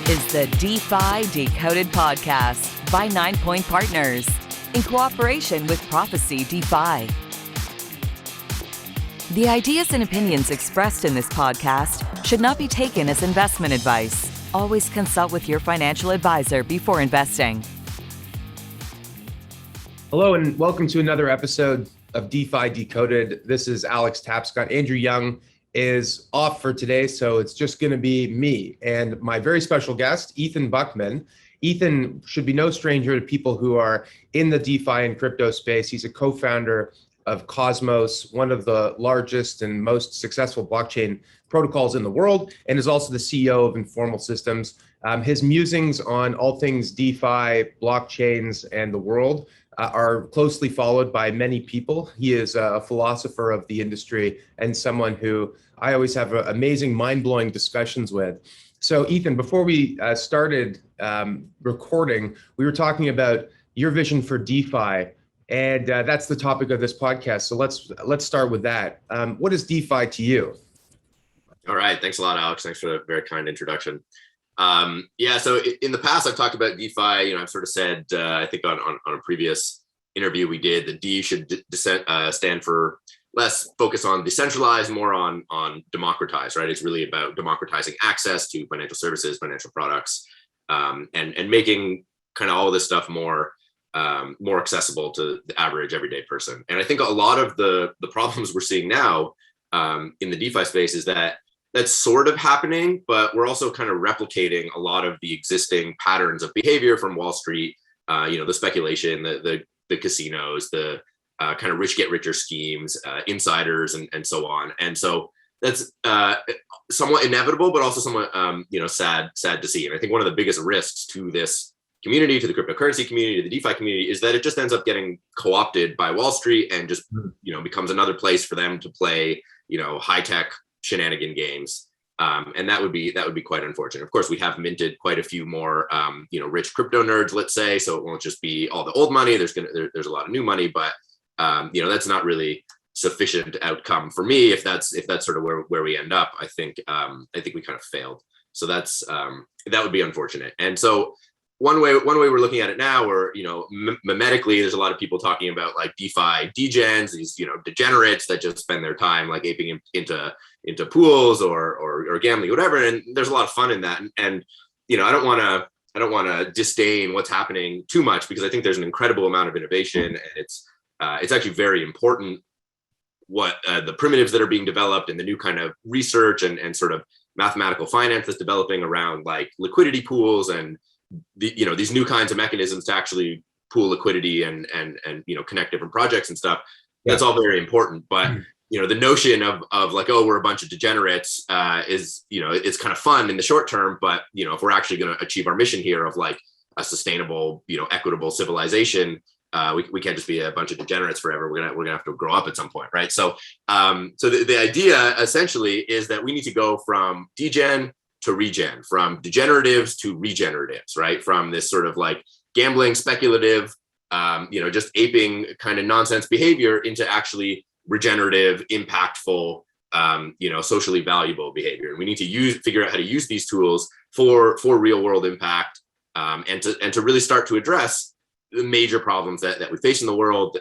is the DeFi Decoded podcast by 9 Point Partners in cooperation with Prophecy DeFi. The ideas and opinions expressed in this podcast should not be taken as investment advice. Always consult with your financial advisor before investing. Hello and welcome to another episode of DeFi Decoded. This is Alex Tapscott. Andrew Young is off for today, so it's just going to be me and my very special guest, Ethan Buchman. Ethan should be no stranger to people who are in the DeFi and crypto space. He's a co-founder of Osmosis, one of the largest and most successful blockchain protocols in the world, and is also the CEO of Informal Systems. His musings on all things DeFi, blockchains, and the world are closely followed by many people. He is a philosopher of the industry and someone who I always have amazing, mind-blowing discussions with. So Ethan, before we started recording, we were talking about your vision for DeFi, and that's the topic of this podcast. So let's start with that. What is DeFi to you? All right, thanks a lot, Alex. Thanks for the very kind introduction. So in the past, I've talked about DeFi. I've sort of said, I think on a previous interview we did, that D should stand for less focus on decentralized, more on democratize, right? It's really about democratizing access to financial services, financial products, and making kind of all of this stuff more accessible to the average everyday person. And I think a lot of the problems we're seeing now in the DeFi space is that that's sort of happening, but we're also kind of replicating a lot of the existing patterns of behavior from Wall Street, the speculation, the casinos, the kind of rich get richer schemes, insiders, and so on. And so that's somewhat inevitable, but also somewhat sad to see. And I think one of the biggest risks to this community, to the cryptocurrency community, to the DeFi community, is that it just ends up getting co-opted by Wall Street and just becomes another place for them to play high tech shenanigan games, and that would be quite unfortunate. Of course, we have minted quite a few more rich crypto nerds, let's say, so it won't just be all the old money. There's a lot of new money, but that's not really sufficient outcome for me. If that's sort of where we end up, I think we kind of failed. So that would be unfortunate. And so one way we're looking at it now, or mimetically, there's a lot of people talking about like DeFi degens, these degenerates that just spend their time like aping into pools or gambling, whatever. And there's a lot of fun in that. And I don't want to disdain what's happening too much, because I think there's an incredible amount of innovation, and it's actually very important what the primitives that are being developed and the new kind of research and sort of mathematical finance that's developing around like liquidity pools and these new kinds of mechanisms to actually pool liquidity and connect different projects and stuff. Yeah. That's all very important. But the notion of like, oh, we're a bunch of degenerates is it's kind of fun in the short term. But if we're actually going to achieve our mission here of like a sustainable, equitable civilization, we can't just be a bunch of degenerates forever. We're gonna have to grow up at some point, right? So the idea essentially is that we need to go from degen to regen, from degeneratives to regeneratives, right? From this sort of like gambling, speculative, just aping kind of nonsense behavior into actually regenerative, impactful, socially valuable behavior. And we need to figure out how to use these tools for real world impact, and to really start to address the major problems that we face in the world,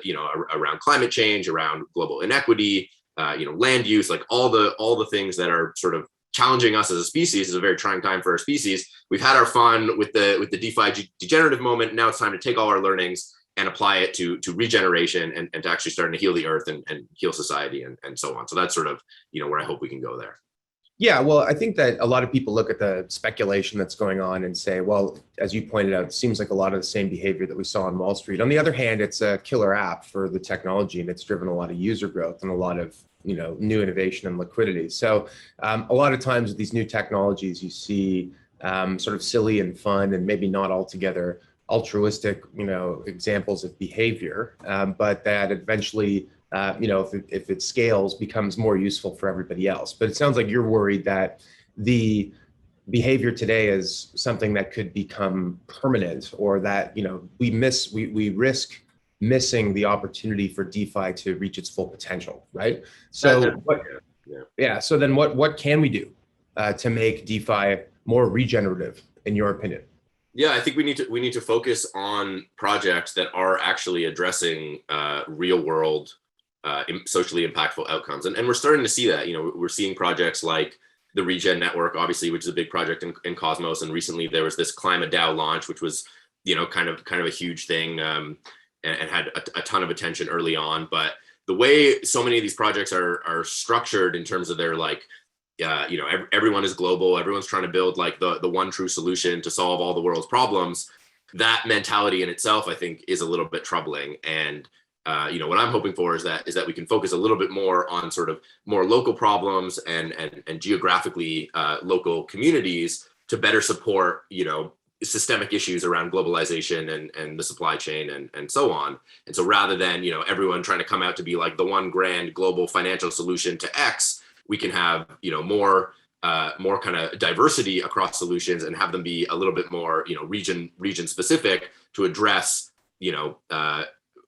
around climate change, around global inequity, land use, like all the things that are sort of challenging us as a species. Is a very trying time for our species. We've had our fun with the DeFi degenerative moment. Now it's time to take all our learnings and apply it to regeneration and to actually starting to heal the earth and heal society and so on. So that's sort of where I hope we can go there. Yeah, well, I think that a lot of people look at the speculation that's going on and say, well, as you pointed out, it seems like a lot of the same behavior that we saw on Wall Street. On the other hand, it's a killer app for the technology, and it's driven a lot of user growth and a lot of new innovation and liquidity. So a lot of times with these new technologies, you see sort of silly and fun and maybe not altogether altruistic, examples of behavior, but that eventually, if it scales, becomes more useful for everybody else. But it sounds like you're worried that the behavior today is something that could become permanent, or that we risk missing the opportunity for DeFi to reach its full potential, right? So so then what can we do to make DeFi more regenerative in your opinion? Yeah, I think we need to focus on projects that are actually addressing real world socially impactful outcomes, and we're starting to see that. We're seeing projects like the Regen Network, obviously, which is a big project in Cosmos, and recently there was this Climate DAO launch, which was kind of a huge thing, and had a ton of attention early on. But the way so many of these projects are structured in terms of their everyone is global, everyone's trying to build like the one true solution to solve all the world's problems. That mentality in itself, I think, is a little bit troubling. And what I'm hoping for is that we can focus a little bit more on sort of more local problems and geographically local communities to better support systemic issues around globalization and the supply chain and so on. And so rather than everyone trying to come out to be like the one grand global financial solution to X, we can have more kind of diversity across solutions and have them be a little bit more region specific to address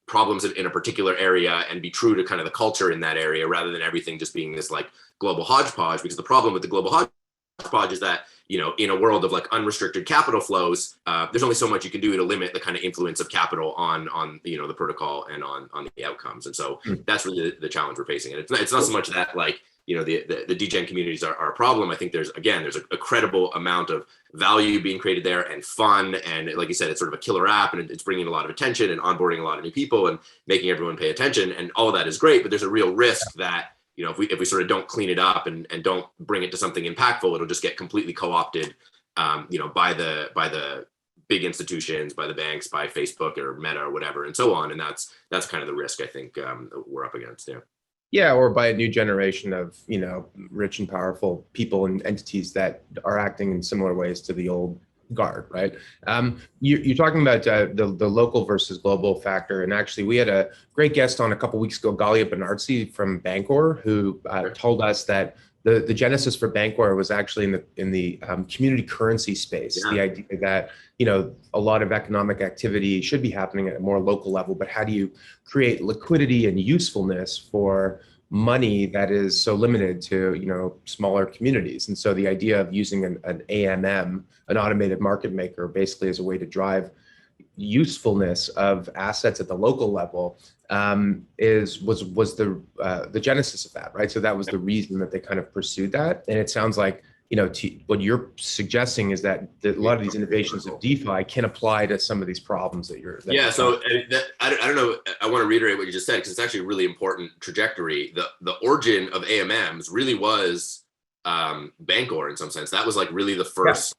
problems in a particular area and be true to kind of the culture in that area, rather than everything just being this like global hodgepodge. Because the problem with the global hodgepodge is that in a world of like unrestricted capital flows, there's only so much you can do to limit the kind of influence of capital on the protocol and on the outcomes. And so that's really the challenge we're facing. And it's not so much that like the degen communities are a problem. I think there's a credible amount of value being created there and fun. And like you said, it's sort of a killer app, and it's bringing a lot of attention and onboarding a lot of new people and making everyone pay attention. And all of that is great, but there's a real risk that, if we sort of don't clean it up and don't bring it to something impactful, it'll just get completely co-opted, by the big institutions, by the banks, by Facebook or Meta or whatever, and so on. And that's kind of the risk I think we're up against there. Yeah, or by a new generation of rich and powerful people and entities that are acting in similar ways to the old guard, right? You're talking about the local versus global factor, and actually we had a great guest on a couple weeks ago, Galia Benartzi from Bancor, who told us that the genesis for Bancor was actually in the community currency space. Yeah. The idea that a lot of economic activity should be happening at a more local level, but how do you create liquidity and usefulness for money that is so limited to smaller communities? And so the idea of using an AMM, an automated market maker, basically as a way to drive usefulness of assets at the local level was the genesis of that, right? So that was the reason that they kind of pursued that. And it sounds like what you're suggesting is that a lot of these innovations of DeFi can apply to some of these problems that you're. So I don't know. I want to reiterate what you just said, because it's actually a really important trajectory. The origin of AMMs really was Bancor in some sense. That was like really the first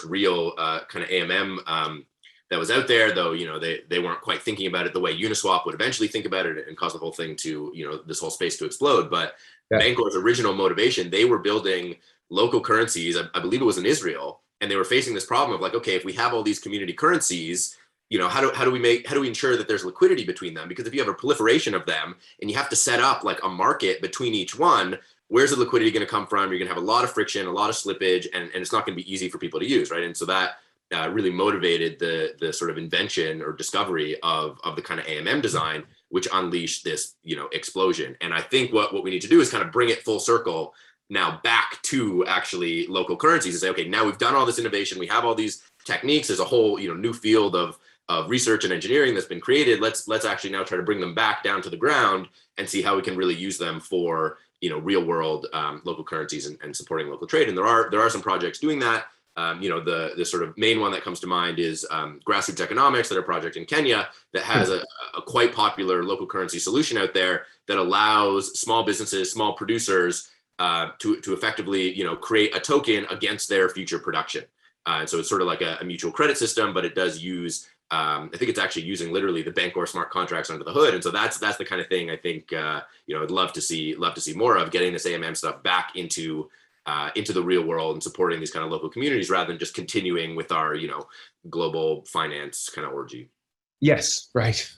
real kind of AMM that was out there, though. They weren't quite thinking about it the way Uniswap would eventually think about it and cause the whole thing to this whole space to explode. But Bancor's original motivation, they were building local currencies. I believe it was in Israel, and they were facing this problem of like, okay, if we have all these community currencies, how do we ensure that there's liquidity between them? Because if you have a proliferation of them and you have to set up like a market between each one, where's the liquidity going to come from? You're going to have a lot of friction, a lot of slippage, and it's not going to be easy for people to use, right? And so that really motivated the sort of invention or discovery of the kind of AMM design, which unleashed this explosion. And I think what we need to do is kind of bring it full circle now back to actually local currencies and say, okay, now we've done all this innovation, we have all these techniques, there's a whole new field of research and engineering that's been created. Let's actually now try to bring them back down to the ground and see how we can really use them for real world local currencies and supporting local trade. And there are some projects doing that. The sort of main one that comes to mind is Grassroots Economics, that are a project in Kenya that has a quite popular local currency solution out there that allows small businesses, small producers to effectively create a token against their future production. And so it's sort of like a mutual credit system, but it does use I think it's actually using literally the Bancor smart contracts under the hood. And so that's the kind of thing I think I'd love to see more of, getting this AMM stuff back into the real world and supporting these kind of local communities rather than just continuing with our global finance kind of orgy. Yes, right.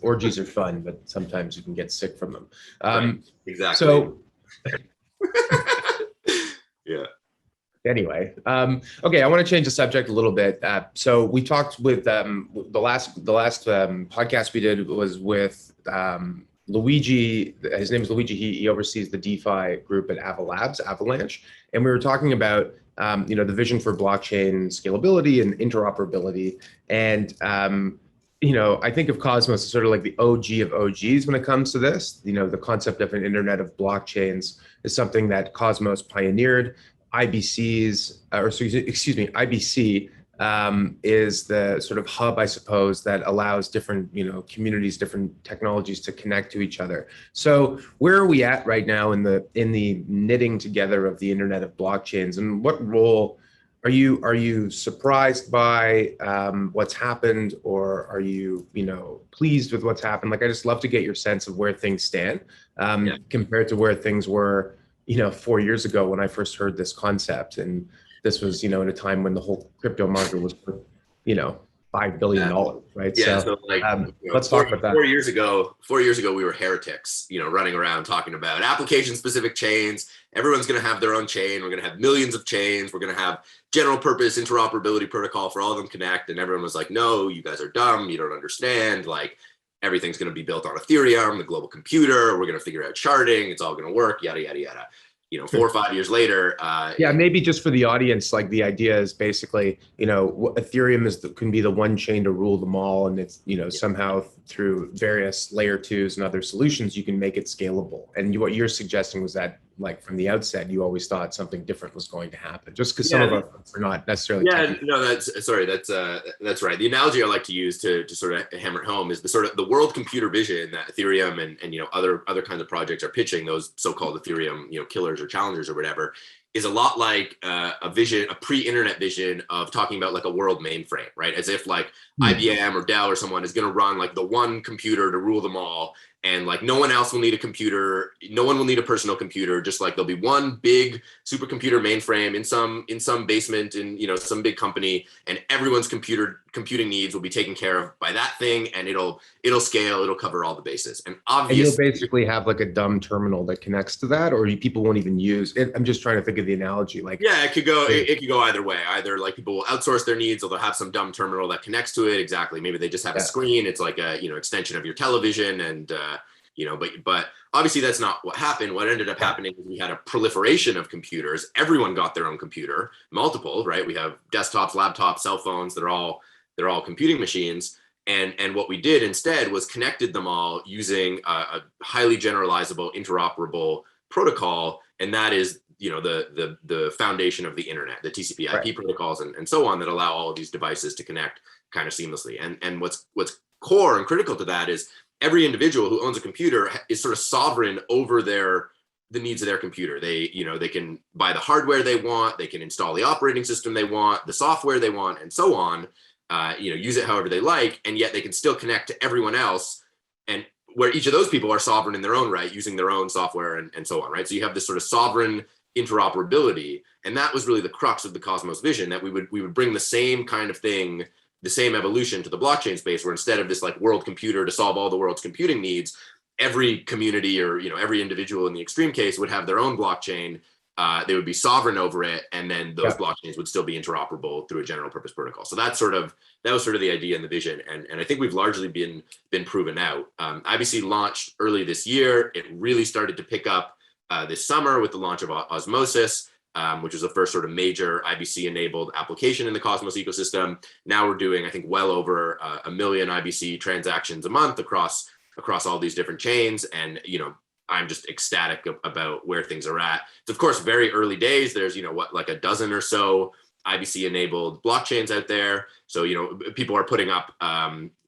Orgies are fun, but sometimes you can get sick from them. Right. Exactly. So yeah. Anyway, okay, I want to change the subject a little bit. So we talked with the last podcast we did was with Luigi, his name is Luigi. He oversees the DeFi group at Avalanche, and we were talking about the vision for blockchain scalability and interoperability. And I think of Cosmos as sort of like the OG of OGs when it comes to this. The concept of an internet of blockchains is something that Cosmos pioneered. IBC is the sort of hub, I suppose, that allows different, communities, different technologies to connect to each other. So where are we at right now in the knitting together of the internet of blockchains, and what role are you surprised by what's happened, or are you pleased with what's happened? Like, I just love to get your sense of where things stand compared to where things were 4 years ago when I first heard this concept. And this was, in a time when the whole crypto market was, $5 billion, right? Yeah. So like, let's talk about that. 4 years ago, we were heretics, running around talking about application specific chains. Everyone's going to have their own chain. We're going to have millions of chains. We're going to have general purpose interoperability protocol for all of them connect. And everyone was like, no, you guys are dumb. You don't understand. Like, everything's going to be built on Ethereum, the global computer. We're going to figure out sharding. It's all going to work, yada, yada, yada. 4 or 5 years later. Maybe just for the audience, like, the idea is basically, Ethereum can be the one chain to rule them all. And it's, somehow through various layer twos and other solutions, you can make it scalable. And what you're suggesting was that, like, from the outset, you always thought something different was going to happen, just because some of us are not necessarily. That's right. The analogy I like to use to sort of hammer it home is the sort of the world computer vision that Ethereum and other kinds of projects are pitching, those so-called Ethereum killers or challengers or whatever, is a lot like a pre-internet vision of talking about like a world mainframe, right? As if like IBM or Dell or someone is going to run like the one computer to rule them all. And like no one else will need a computer. No one will need a personal computer. Just like there'll be one big supercomputer mainframe in some basement in some big company, and everyone's computing needs will be taken care of by that thing, and it'll scale. It'll cover all the bases. And obviously, you'll basically have like a dumb terminal that connects to that, or people won't even use it. I'm just trying to think of the analogy. Like, it could go either way. Either like people will outsource their needs, or they'll have some dumb terminal that connects to it. Exactly. Maybe they just have a screen. It's like a extension of your television, and but obviously that's not what happened. What ended up happening is we had a proliferation of computers. Everyone got their own computer, multiple, right? We have desktops, laptops, cell phones. They're all computing machines. And what we did instead was connected them all using a highly generalizable, interoperable protocol, and that is the foundation of the internet, the TCP/IP protocols and so on that allow all of these devices to connect kind of seamlessly. And what's core and critical to that is every individual who owns a computer is sort of sovereign over the needs of their computer. They can buy the hardware they want, they can install the operating system they want, the software they want, and so on. Use it however they like, and yet they can still connect to everyone else, and where each of those people are sovereign in their own right, using their own software and so on, right? So you have this sort of sovereign interoperability, and that was really the crux of the Cosmos vision, that we would bring the same kind of thing, the same evolution to the blockchain space, where instead of this like world computer to solve all the world's computing needs, every community or every individual in the extreme case would have their own blockchain. They would be sovereign over it, and then those blockchains would still be interoperable through a general purpose protocol. So that was sort of the idea and the vision, and I think we've largely been proven out. IBC launched early this year. It really started to pick up this summer with the launch of Osmosis, which was the first sort of major IBC-enabled application in the Cosmos ecosystem. Now we're doing, I think, well over 1 million IBC transactions a month across all these different chains, and I'm just ecstatic about where things are at. It's of course very early days. There's like a dozen or so IBC-enabled blockchains out there. So people are putting up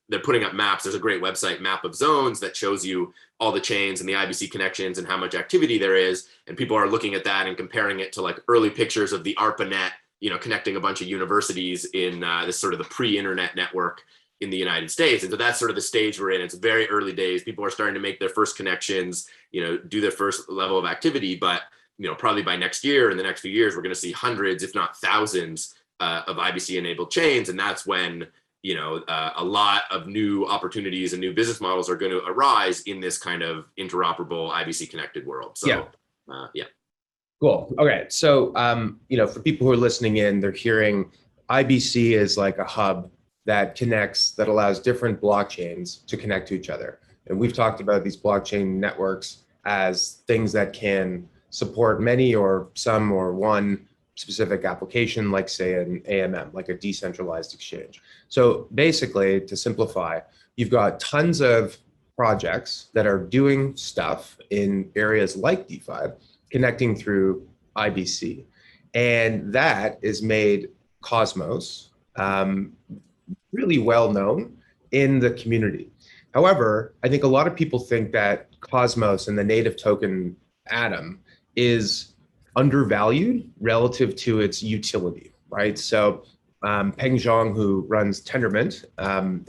they're putting up maps. There's a great website, Map of Zones, that shows you all the chains and the IBC connections and how much activity there is. And people are looking at that and comparing it to like early pictures of the ARPANET, connecting a bunch of universities in this sort of the pre-internet network in the United States. And so that's sort of the stage we're in. It's very early days. People are starting to make their first connections, do their first level of activity. But, probably by next year, in the next few years, we're going to see hundreds, if not thousands, of IBC enabled chains. And that's when a lot of new opportunities and new business models are going to arise in this kind of interoperable IBC connected world. So, Cool. Okay. So, for people who are listening in, they're hearing IBC is like a hub that allows different blockchains to connect to each other. And we've talked about these blockchain networks as things that can support many or some or one specific application, like say an AMM, like a decentralized exchange. So basically, to simplify, you've got tons of projects that are doing stuff in areas like DeFi, connecting through IBC. And that is made Cosmos really well known in the community. However, I think a lot of people think that Cosmos and the native token Atom is undervalued relative to its utility, right? So Peng Zhang, who runs Tendermint,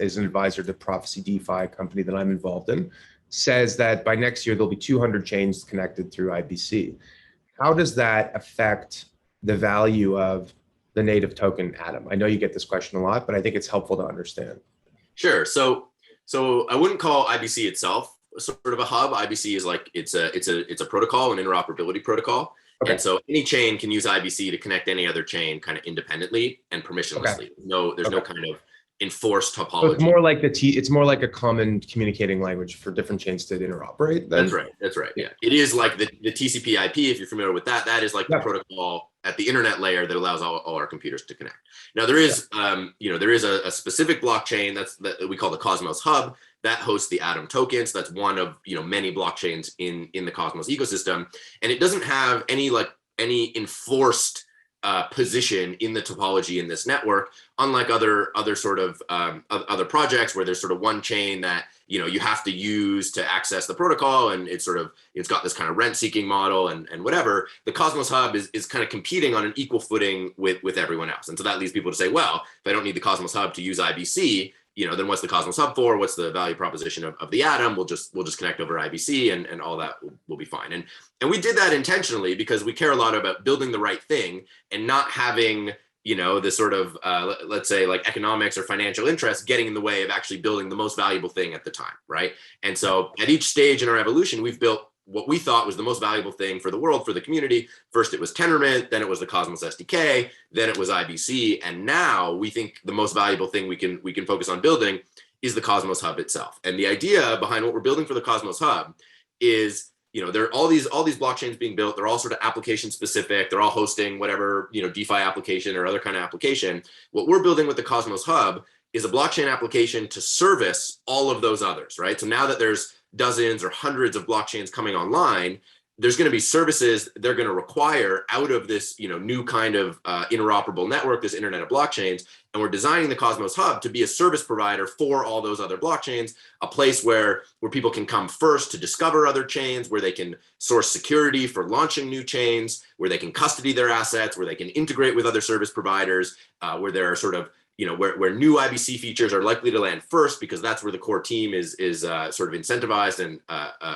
is an advisor to Prophecy DeFi company that I'm involved in, says that by next year, there'll be 200 chains connected through IBC. How does that affect the value of the native token Atom? I know you get this question a lot, but I think it's helpful to understand. Sure. So I wouldn't call IBC itself sort of a hub. IBC is like it's a protocol, an interoperability protocol. Okay. And so any chain can use IBC to connect any other chain kind of independently and permissionlessly. Okay. There's no kind of enforced topology. So it's more like it's more like a common communicating language for different chains to interoperate. Then? That's right. Yeah. It is like the TCP IP, if you're familiar with that, that is like the protocol at the internet layer that allows all our computers to connect. Now there is, there is a specific blockchain that we call the Cosmos Hub that hosts the Atom tokens. That's one of, many blockchains in the Cosmos ecosystem. And it doesn't have any enforced position in the topology in this network, unlike other sort of other projects where there's sort of one chain that you have to use to access the protocol, and it's got this kind of rent-seeking model and whatever. The Cosmos Hub is kind of competing on an equal footing with everyone else, and so that leads people to say, well, if I don't need the Cosmos Hub to use IBC, then what's the Cosmos Hub for? What's the value proposition of the Atom? We'll just connect over IBC and all that will be fine. And we did that intentionally because we care a lot about building the right thing and not having, this sort of, let's say like economics or financial interest getting in the way of actually building the most valuable thing at the time, right? And so at each stage in our evolution, we've built what we thought was the most valuable thing for the world, for the community. First, it was Tendermint, then it was the Cosmos SDK, then it was IBC, and now we think the most valuable thing we can focus on building is the Cosmos Hub itself. And the idea behind what we're building for the Cosmos Hub is, there are all these blockchains being built. They're all sort of application specific. They're all hosting whatever, DeFi application or other kind of application. What we're building with the Cosmos Hub is a blockchain application to service all of those others, right? So now that there's dozens or hundreds of blockchains coming online, there's going to be services they're going to require out of this, new kind of interoperable network, this internet of blockchains. And we're designing the Cosmos Hub to be a service provider for all those other blockchains, a place where people can come first to discover other chains, where they can source security for launching new chains, where they can custody their assets, where they can integrate with other service providers, where there are sort of where new IBC features are likely to land first, because that's where the core team is sort of incentivized and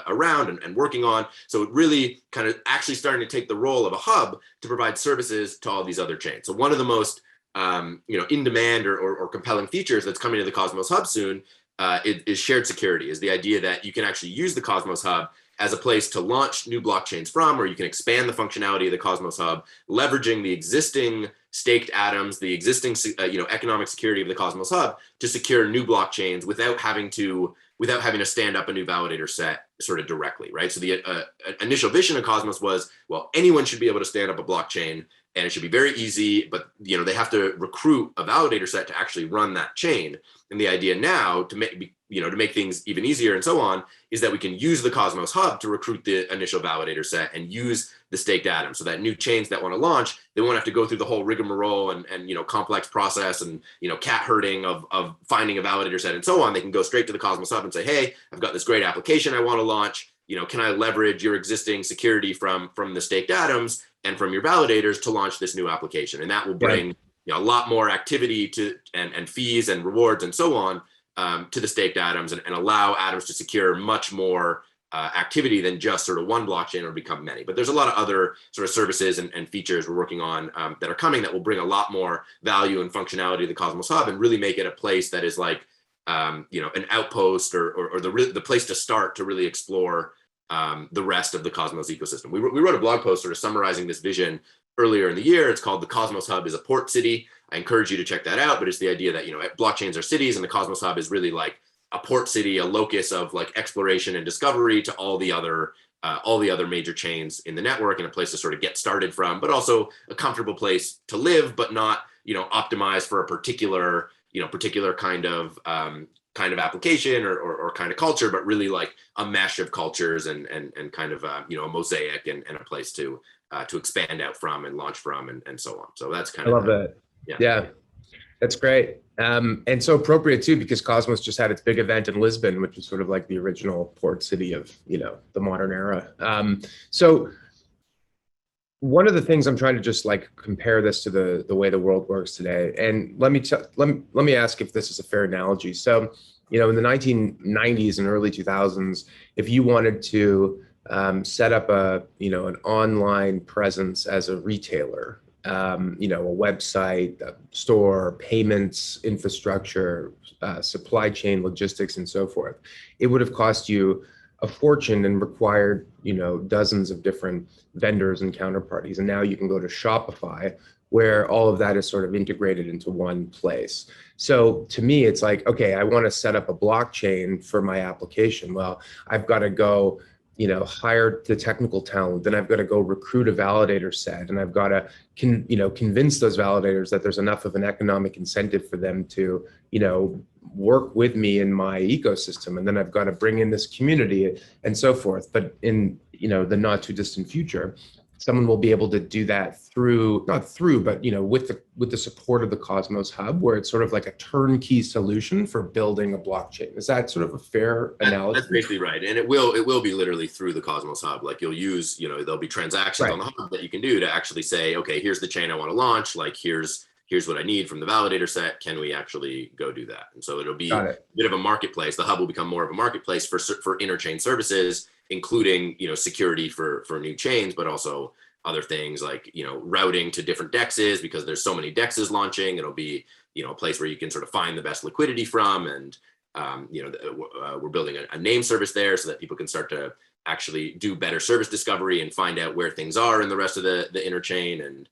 around and working on. So it really kind of actually starting to take the role of a hub to provide services to all these other chains. So one of the most in demand or compelling features that's coming to the Cosmos Hub soon is shared security, is the idea that you can actually use the Cosmos Hub as a place to launch new blockchains from, or you can expand the functionality of the Cosmos Hub, leveraging the existing staked atoms, the existing economic security of the Cosmos Hub to secure new blockchains without having to stand up a new validator set sort of directly, right? So the initial vision of Cosmos was, well, anyone should be able to stand up a blockchain, and it should be very easy, but they have to recruit a validator set to actually run that chain. And the idea now to make things even easier and so on is that we can use the Cosmos Hub to recruit the initial validator set and use the staked atoms, so that new chains that want to launch, they won't have to go through the whole rigmarole and complex process and cat herding of finding a validator set and so on. They can go straight to the Cosmos Hub and say, hey, I've got this great application I want to launch. Can I leverage your existing security from the staked atoms and from your validators to launch this new application? And that will bring a lot more activity to and fees and rewards and so on to the staked atoms, and allow atoms to secure much more activity than just sort of one blockchain or become many. But there's a lot of other sort of services and features we're working on that are coming that will bring a lot more value and functionality to the Cosmos Hub and really make it a place that is like an outpost or the place to start to really explore the rest of the Cosmos ecosystem. We wrote a blog post sort of summarizing this vision earlier in the year. It's called The Cosmos Hub is a Port City. I encourage you to check that out, but it's the idea that, blockchains are cities, and the Cosmos Hub is really like a port city, a locus of like exploration and discovery to all the other major chains in the network, and a place to sort of get started from, but also a comfortable place to live, but not, optimized for a particular kind of application or kind of culture, but really like a mesh of cultures and kind of a mosaic and a place to expand out from and launch from and so on. So that's kind I of love that. Yeah, that's great. And so appropriate too, because Cosmos just had its big event in Lisbon, which is sort of like the original port city of, the modern era. So one of the things I'm trying to just like compare this to the way the world works today. And let me ask if this is a fair analogy. So, in the 1990s and early 2000s, if you wanted to set up an online presence as a retailer, a website, a store, payments, infrastructure, supply chain, logistics, and so forth, it would have cost you a fortune and required, dozens of different vendors and counterparties. And now you can go to Shopify, where all of that is sort of integrated into one place. So to me, it's like, okay, I want to set up a blockchain for my application. Well, I've got to go, hire the technical talent, then I've got to go recruit a validator set, and I've got to, convince those validators that there's enough of an economic incentive for them to, work with me in my ecosystem. And then I've got to bring in this community and so forth. But in, the not too distant future, someone will be able to do that with the support of the Cosmos Hub, where it's sort of like a turnkey solution for building a blockchain. Is that sort of a fair analogy? That's basically right. And it will be literally through the Cosmos Hub. Like you'll use, there'll be transactions on the hub that you can do to actually say, okay, here's the chain I want to launch. Like here's what I need from the validator set. Can we actually go do that? And so it'll be a bit of a marketplace. The hub will become more of a marketplace for interchain services, including, security for new chains, but also other things like, routing to different dexes, because there's so many dexes launching. It'll be, a place where you can sort of find the best liquidity from. And, we're building a name service there so that people can start to actually do better service discovery and find out where things are in the rest of the interchain, and,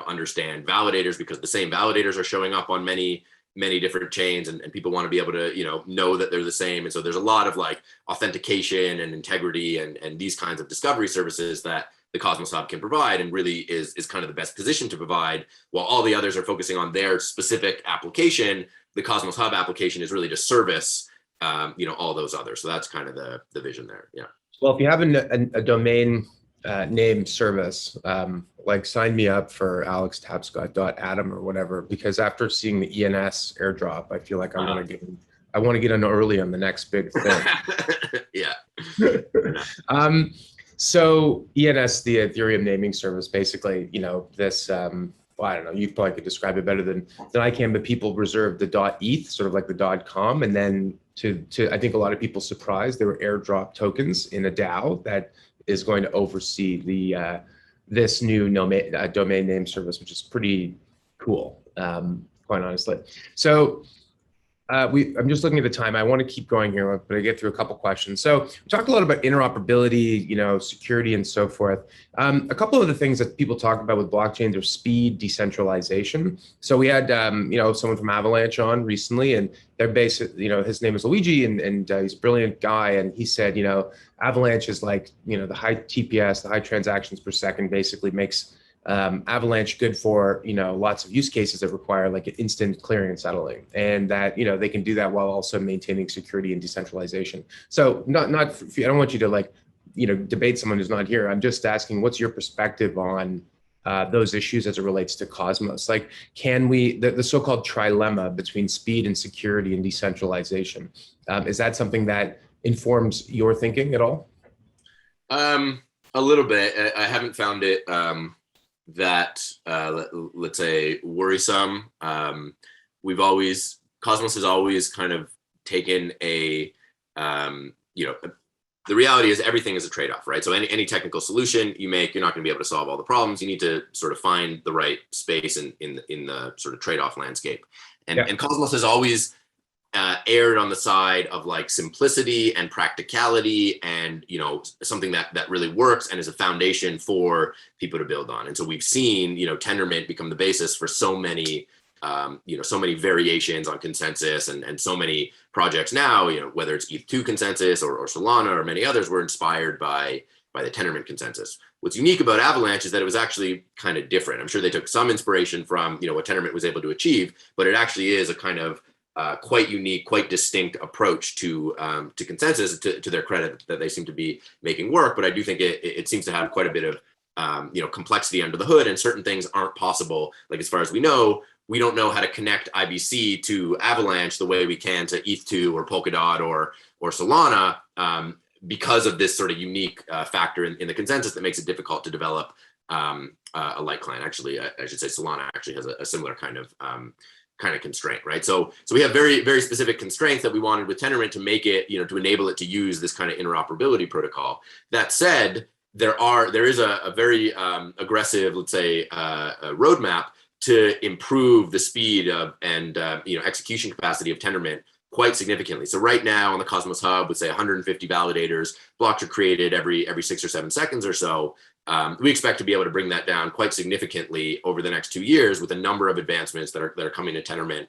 understand validators, because the same validators are showing up on many different chains, and people want to be able to, know that they're the same. And so there's a lot of like authentication and integrity and these kinds of discovery services that the Cosmos Hub can provide, and really is kind of the best position to provide. While all the others are focusing on their specific application, the Cosmos Hub application is really to service, all those others. So that's kind of the vision there. Yeah. Well, if you have a domain name service, like sign me up for alextapscott.atom or whatever, because after seeing the ENS airdrop, I feel like I want to get in early on the next big thing. Yeah. So ENS, the Ethereum naming service, basically, this, I don't know, you probably could describe it better than I can, but people reserved the .eth, sort of like the .com, and then to I think a lot of people surprised, there were airdrop tokens in a DAO that is going to oversee the this new domain name service, which is pretty cool, quite honestly. So I'm just looking at the time. I want to keep going here, but I get through a couple questions. So we talked a lot about interoperability, security, and so forth. A couple of the things that people talk about with blockchains are speed, decentralization. So we had, someone from Avalanche on recently, and they're based, his name is Luigi, and he's a brilliant guy. And he said, Avalanche is like, the high TPS, the high transactions per second, basically makes Avalanche good for lots of use cases that require like an instant clearing and settling, and that they can do that while also maintaining security and decentralization. So not I don't want you to debate someone who's not here. I'm just asking, what's your perspective on those issues as it relates to Cosmos? Like, can we the so-called trilemma between speed and security and decentralization? Is that something that informs your thinking at all? A little bit. I haven't found it that let's say worrisome. Cosmos has always kind of taken the reality is everything is a trade-off, right? So any technical solution you make, you're not going to be able to solve all the problems. You need to sort of find the right space in the sort of trade-off landscape. And Cosmos has always erred on the side of like simplicity and practicality, and something that really works and is a foundation for people to build on. And so we've seen Tendermint become the basis for so many so many variations on consensus, and so many projects now, whether it's ETH2 consensus or Solana or many others, were inspired by the Tendermint consensus. What's unique about Avalanche is that it was actually kind of different. I'm sure they took some inspiration from what Tendermint was able to achieve, but it actually is a kind of quite unique, quite distinct approach to consensus. To their credit, that they seem to be making work, but I do think it seems to have quite a bit of complexity under the hood, and certain things aren't possible. Like, as far as we know, we don't know how to connect IBC to Avalanche the way we can to ETH2 or Polkadot or Solana, because of this sort of unique factor in the consensus that makes it difficult to develop a light client. Actually, I should say Solana actually has a similar kind of constraint, right? So we have very, very specific constraints that we wanted with Tendermint to make it, to enable it to use this kind of interoperability protocol. That said, there is a very aggressive, let's say, roadmap to improve the speed of and execution capacity of Tendermint quite significantly. So right now on the Cosmos Hub, with say 150 validators, blocks are created every 6 or 7 seconds or so. We expect to be able to bring that down quite significantly over the next 2 years with a number of advancements that are coming to Tendermint,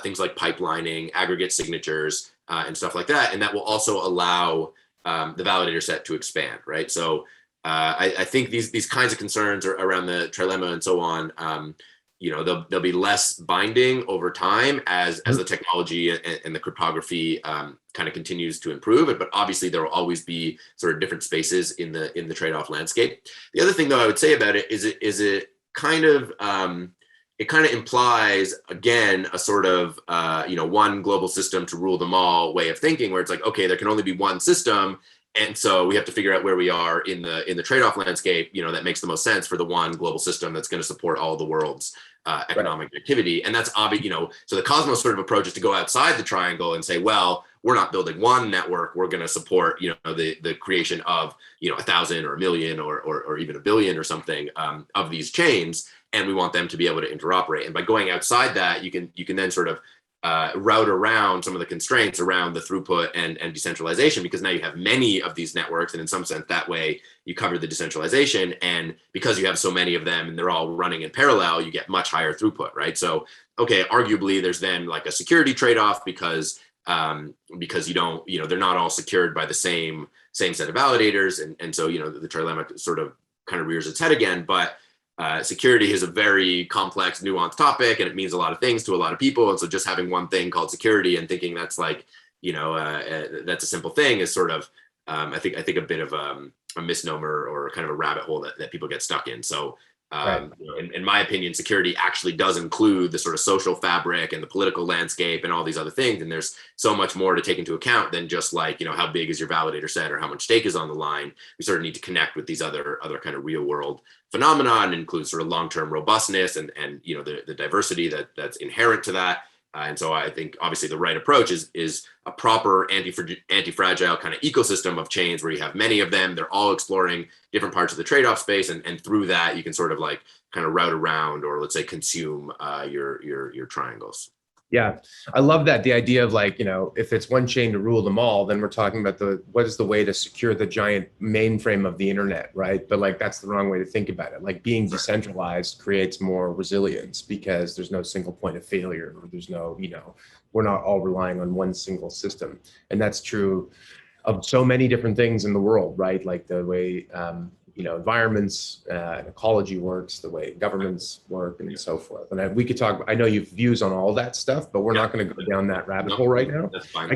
things like pipelining, aggregate signatures, and stuff like that. And that will also allow the validator set to expand, right? So I think these kinds of concerns are around the Trilemma and so on. They'll be less binding over time as the technology and the cryptography kind of continues to improve. But obviously there will always be sort of different spaces in the trade-off landscape. The other thing, though, I would say about it is it kind of implies, again, a sort of one global system to rule them all way of thinking, where it's like, okay, there can only be one system. And so we have to figure out where we are in the trade-off landscape, that makes the most sense for the one global system that's going to support all the world's economic activity. And that's obvious, so the Cosmos sort of approach is to go outside the triangle and say, well, we're not building one network. We're going to support, the creation of, 1,000 or 1,000,000 or even 1 billion or something of these chains. And we want them to be able to interoperate. And by going outside that, you can then sort of route around some of the constraints around the throughput and decentralization, because now you have many of these networks, and in some sense that way you cover the decentralization, and because you have so many of them and they're all running in parallel, you get much higher throughput, right? So okay, arguably there's then like a security trade-off because you don't, they're not all secured by the same set of validators, and so the Trilemma sort of kind of rears its head again. But security is a very complex, nuanced topic, and it means a lot of things to a lot of people. And so just having one thing called security and thinking that's like, that's a simple thing is sort of, I think a bit of a misnomer or kind of a rabbit hole that people get stuck in. So right. In my opinion, security actually does include the sort of social fabric and the political landscape and all these other things. And there's so much more to take into account than just like, how big is your validator set or how much stake is on the line. We sort of need to connect with these other kind of real world phenomena, and includes sort of long-term robustness and the diversity that's inherent to that. And so I think obviously the right approach is a proper anti-fragile kind of ecosystem of chains where you have many of them. They're all exploring different parts of the trade-off space, and through that you can sort of like kind of route around, or let's say consume your triangles. Yeah, I love that. The idea of like, if it's one chain to rule them all, then we're talking about what is the way to secure the giant mainframe of the internet, right? But like, that's the wrong way to think about it. Like, being decentralized creates more resilience because there's no single point of failure, or there's no, we're not all relying on one single system. And that's true of so many different things in the world, right? Like the way, environments and ecology works, the way governments work, and so forth. And we could talk, I know you've views on all that stuff, but we're not going to go down that rabbit hole right now. That's fine.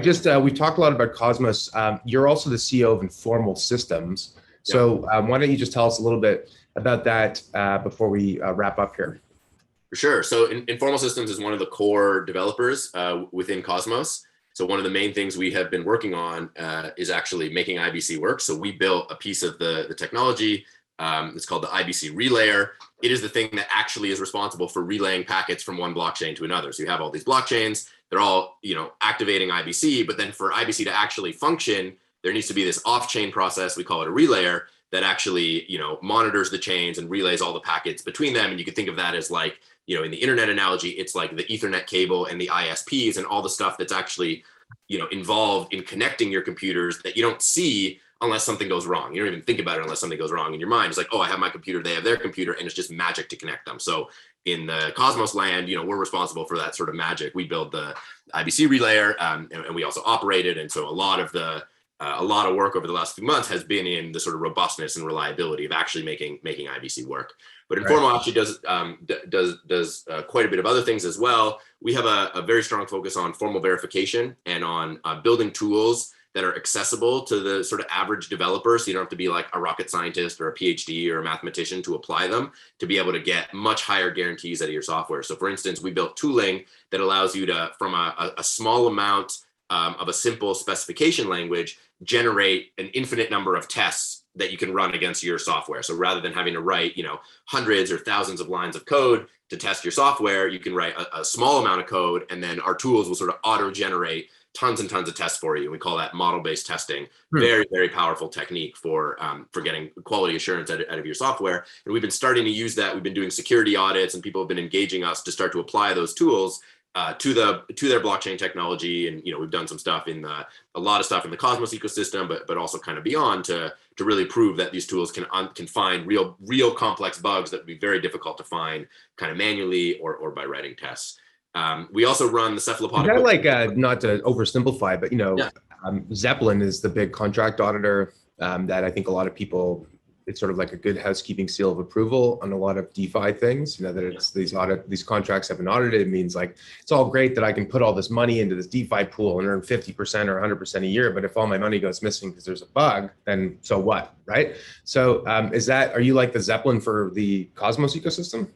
We've talked a lot about Cosmos. You're also the CEO of Informal Systems. So why don't you just tell us a little bit about that before we wrap up here? For sure. So Informal Systems is one of the core developers within Cosmos. So one of the main things we have been working on is actually making IBC work. So we built a piece of the technology. It's called the Ibc Relayer. It is the thing that actually is responsible for relaying packets from one blockchain to another. So you have all these blockchains, they're all, activating IBC, but then for IBC to actually function, there needs to be this off-chain process, we call it a relayer, that actually, monitors the chains and relays all the packets between them. And you can think of that as like, in the internet analogy, it's like the Ethernet cable and the ISPs and all the stuff that's actually, involved in connecting your computers that you don't see unless something goes wrong. You don't even think about it unless something goes wrong in your mind. It's like, oh, I have my computer, they have their computer, and it's just magic to connect them. So in the Cosmos land, we're responsible for that sort of magic. We build the IBC Relayer, and we also operate it. And so a lot of work over the last few months has been in the sort of robustness and reliability of actually making IBC work. But Informal actually does quite a bit of other things as well. We have a very strong focus on formal verification and on building tools that are accessible to the sort of average developer. So you don't have to be like a rocket scientist or a PhD or a mathematician to apply them, to be able to get much higher guarantees out of your software. So for instance, we built tooling that allows you to, from a small amount of a simple specification language, generate an infinite number of tests that you can run against your software. So rather than having to write, hundreds or thousands of lines of code to test your software, you can write a small amount of code, and then our tools will sort of auto-generate tons and tons of tests for you. We call that model-based testing. Very, very powerful technique for getting quality assurance out of your software. And we've been starting to use that. We've been doing security audits, and people have been engaging us to start to apply those tools to their blockchain technology. And we've done some stuff a lot of stuff in the Cosmos ecosystem, but also kind of beyond to really prove that these tools can find real complex bugs that would be very difficult to find kind of manually or by writing tests. We also run the cephalopod. Not to oversimplify, but Zeppelin is the big contract auditor that I think a lot of people, it's sort of like a good housekeeping seal of approval on a lot of DeFi things. That it's these contracts have been audited. It means like it's all great that I can put all this money into this DeFi pool and earn 50% or 100% a year, but if all my money goes missing because there's a bug, then so what, right? So are you like the Zeppelin for the Cosmos ecosystem?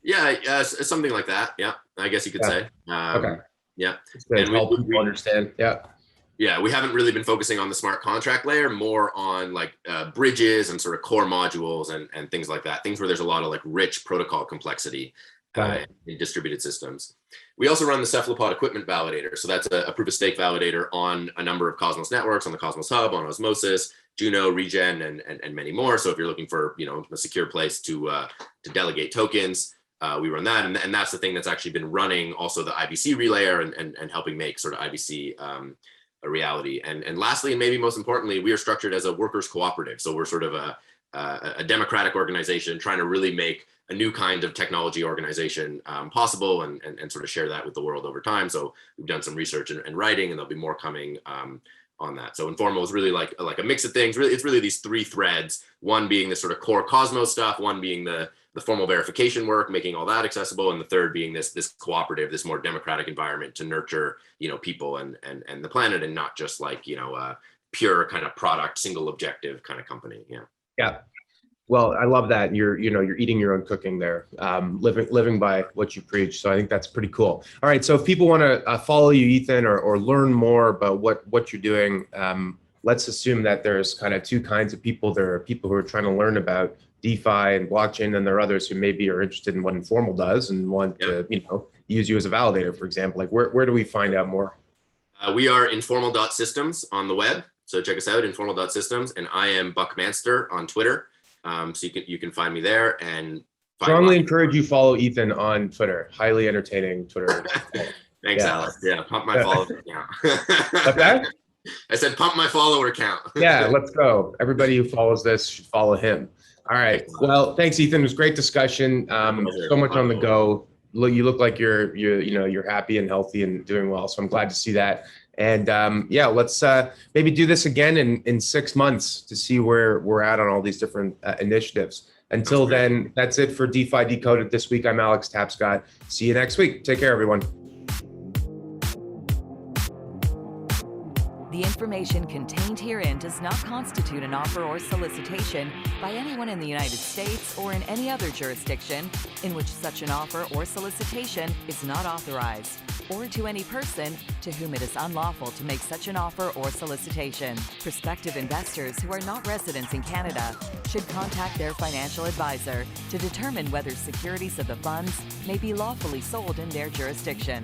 Yeah, something like that. Yeah, I guess you could say. Okay. Yeah. And help people understand. Yeah. Yeah, we haven't really been focusing on the smart contract layer, more on like bridges and sort of core modules and things like that. Things where there's a lot of like rich protocol complexity in distributed systems. We also run the cephalopod equipment validator. So that's a proof of stake validator on a number of Cosmos networks, on the Cosmos Hub, on Osmosis, Juno, Regen, and many more. So if you're looking for a secure place to delegate tokens, we run that, and that's the thing that's actually been running also the IBC Relayer and helping make sort of IBC a reality. And lastly, and maybe most importantly, we are structured as a workers cooperative. So we're sort of a democratic organization trying to really make a new kind of technology organization possible and sort of share that with the world over time. So we've done some research and writing, and there'll be more coming on that. So Informal is really like a mix of things. Really, it's really these three threads, one being the sort of core Cosmos stuff, one being the formal verification work, making all that accessible, and the third being this cooperative, this more democratic environment to nurture, people and the planet, and not just like, pure kind of product, single objective kind of company. Yeah. Yeah. Well, I love that you're eating your own cooking there, living by what you preach. So I think that's pretty cool. All right. So if people want to follow you, Ethan, or learn more about what you're doing, let's assume that there's kind of two kinds of people. There are people who are trying to learn about DeFi and blockchain, and there are others who maybe are interested in what Informal does and want to, use you as a validator, for example. Like where do we find out more? We are informal.systems on the web. So check us out, informal.systems. And I am Buckmanster on Twitter. So you can find me there, and strongly encourage you follow Ethan on Twitter. Highly entertaining Twitter. Thanks, Alex. Yeah, pump my follower count. Okay. I said pump my follower count. Yeah, let's go. Everybody who follows this should follow him. All right. Well, thanks, Ethan. It was a great discussion. So much on the go. You look like you're happy and healthy and doing well. So I'm glad to see that. And let's maybe do this again in 6 months to see where we're at on all these different initiatives. Until then, that's it for DeFi Decoded this week. I'm Alex Tapscott. See you next week. Take care, everyone. The information contained herein does not constitute an offer or solicitation by anyone in the United States or in any other jurisdiction in which such an offer or solicitation is not authorized, or to any person to whom it is unlawful to make such an offer or solicitation. Prospective investors who are not residents in Canada should contact their financial advisor to determine whether securities of the funds may be lawfully sold in their jurisdiction.